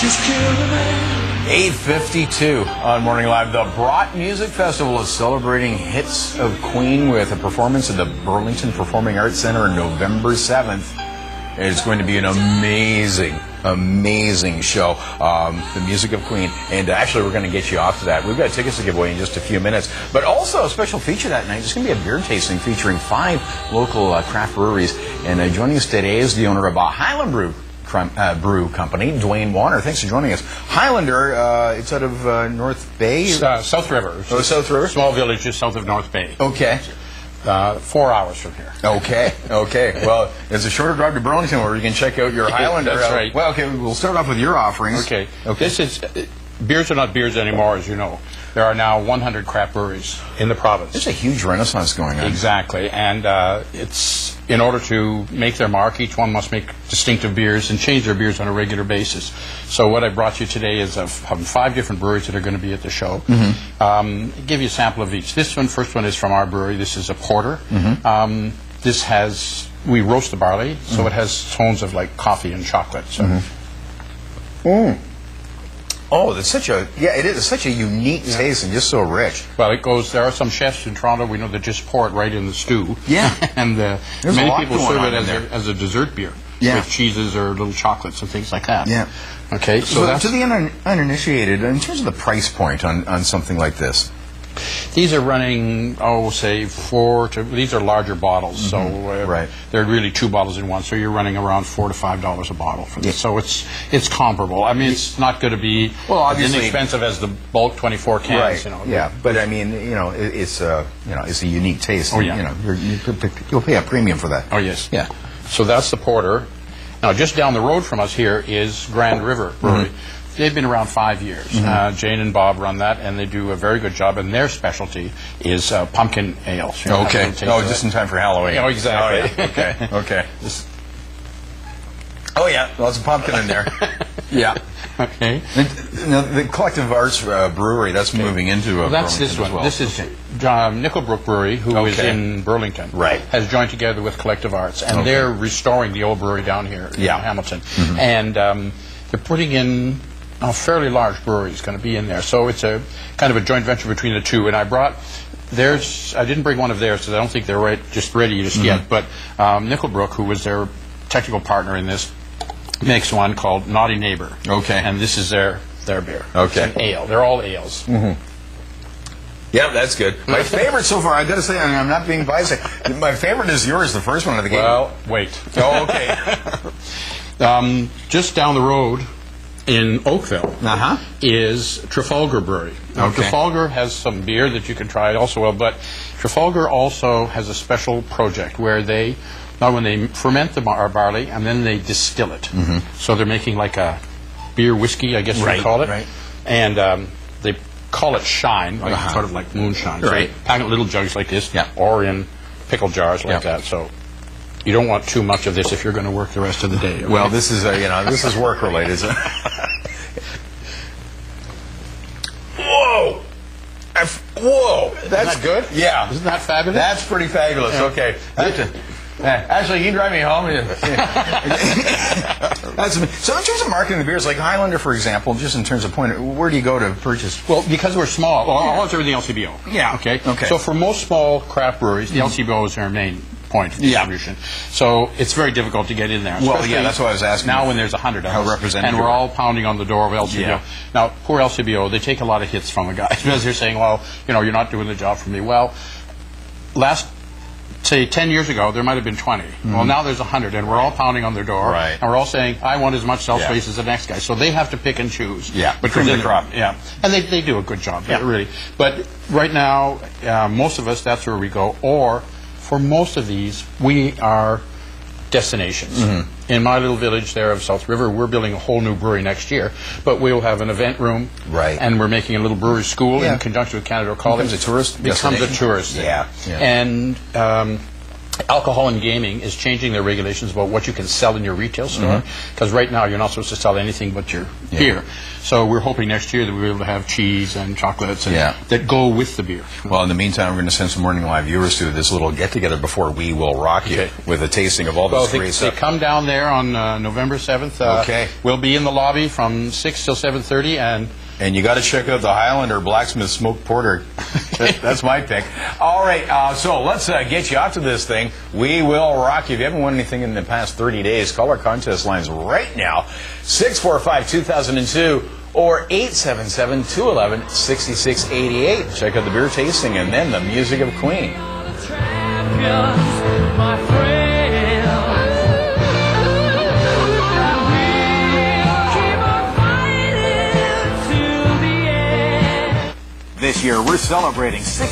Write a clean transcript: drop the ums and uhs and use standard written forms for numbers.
8:52 on Morning Live. The Brought Music Festival is celebrating hits of Queen with a performance at the Burlington Performing Arts Center on November 7th. It's going to be an amazing show, the music of Queen. And actually, we're going to get you off to that. We've got tickets to give away in just a few minutes. But also a special feature that night. It's going to be a beer tasting featuring 5 local craft breweries. And joining us today is the owner of Highlander Brew Company, Dwayne Wanner. Thanks for joining us. Highlander, it's out of North Bay? South River. Oh, South River? Small village just south of North Bay. Okay. 4 hours from here. Okay. Well, it's a shorter drive to Burlington where you can check out your Highlander. That's right. Well, okay, we'll start off with your offerings. Okay. This is... beers are not beers anymore, as you know. There are now 100 craft breweries in the province. There's a huge renaissance going on. Exactly. And it's... in order to make their mark, each one must make distinctive beers and change their beers on a regular basis. So what I brought you today is of 5 different breweries that are going to be at the show. Give you a sample of each. First one is from our brewery. This is a porter. This has... we roast the barley, so it has tones of like coffee and chocolate. So. Oh, that's such a it is such a unique taste and just so rich. Well, it goes. There are some chefs in Toronto we know that just pour it right in the stew. Yeah, and many people serve it as a dessert beer with cheeses or little chocolates and things like that. Yeah. Okay. So to the uninitiated, in terms of the price point on something like this. These are running, say these are larger bottles, so they're really 2 bottles in one, so you're running around $4 to $5 a bottle for this. So it's comparable. I mean, it's not going to be as inexpensive as the bulk 24 cans. You know. Yeah, but I mean, it's a unique taste. Oh yeah. You'll pay a premium for that. Oh yes. Yeah. So that's the porter. Now, just down the road from us here is Grand River Brewery. They've been around 5 years. Jane and Bob run that, and they do a very good job. And their specialty is pumpkin ales. Okay. Just in time for Halloween. Oh, exactly. Oh, yeah. Okay. Oh, yeah. Lots of pumpkin in there. Yeah. Okay. Now, the Collective Arts Brewery, that's moving into a that's this one. Well. This is Nickelbrook Brewery, who is in Burlington. Right. Has joined together with Collective Arts, and they're restoring the old brewery down here in Hamilton. And they're putting in... a fairly large brewery is going to be in there, so it's a kind of a joint venture between the two. And I brought theirs. I didn't bring one of theirs because I don't think they're ready just yet. But Nickelbrook, who was their technical partner in this, makes one called Naughty Neighbor. Okay, and this is their beer. Okay, it's an ale. They're all ales. Yeah, that's good. My favorite so far, I've got to say, I'm not being biased. My favorite is yours, the first one of the game. Well, wait. Oh, okay. Just down the road. In Oakville is Trafalgar Brewery. Now, Trafalgar has some beer that you can try also well, but Trafalgar also has a special project where they ferment the barley and then they distill it. So they're making like a beer whiskey, I guess you would call it. Right. And they call it shine, sort of like moonshine. So they pack it in little jugs like this, or in pickle jars like that. So. You don't want too much of this if you're going to work the rest of the day. Okay? Well, this is this is work related. Whoa! Whoa! That's good. Yeah, isn't that fabulous? That's pretty fabulous. Yeah. Okay. Actually, you can drive me home. So in terms of marketing the beers, like Highlander, for example, just in terms of point, where do you go to purchase? Well, because we're small, it's everything LCBO. Yeah. Okay. So for most small craft breweries, the LCBO is their main point of distribution. So it's very difficult to get in there. Well, that's what I was asking. Now when there's 100 of us, and we're all pounding on the door of LCBO. Now, poor LCBO, they take a lot of hits from the guys because they're saying, well, you're not doing the job for me. Well, say 10 years ago, there might have been 20. Well, now there's 100, and we're all pounding on their door, and we're all saying, I want as much shelf space as the next guy. So they have to pick and choose. Between the crop. And they do a good job, really. But right now, most of us, that's where we go. Or, for most of these, we are destinations. In my little village there of South River, we're building a whole new brewery next year, but we'll have an event room, and we're making a little brewery school in conjunction with Canada College. Becomes a tourist destination. And alcohol and gaming is changing their regulations about what you can sell in your retail store, because right now you're not supposed to sell anything but your beer. So we're hoping next year that we'll be able to have cheese and chocolates and that go with the beer. Well, in the meantime, we're going to send some Morning Live viewers to this little get-together before We Will Rock You with a tasting of all this great stuff. They come down there on November 7th. We'll be in the lobby from 6 till 7:30, and you got to check out the Highlander Blacksmith Smoked Porter. That's my pick. All right, so let's get you out to this thing. We will rock you. If you haven't won anything in the past 30 days, call our contest lines right now, 645-2002 or 877-211-6688. Check out the beer tasting and then the music of Queen. This year, we're celebrating 6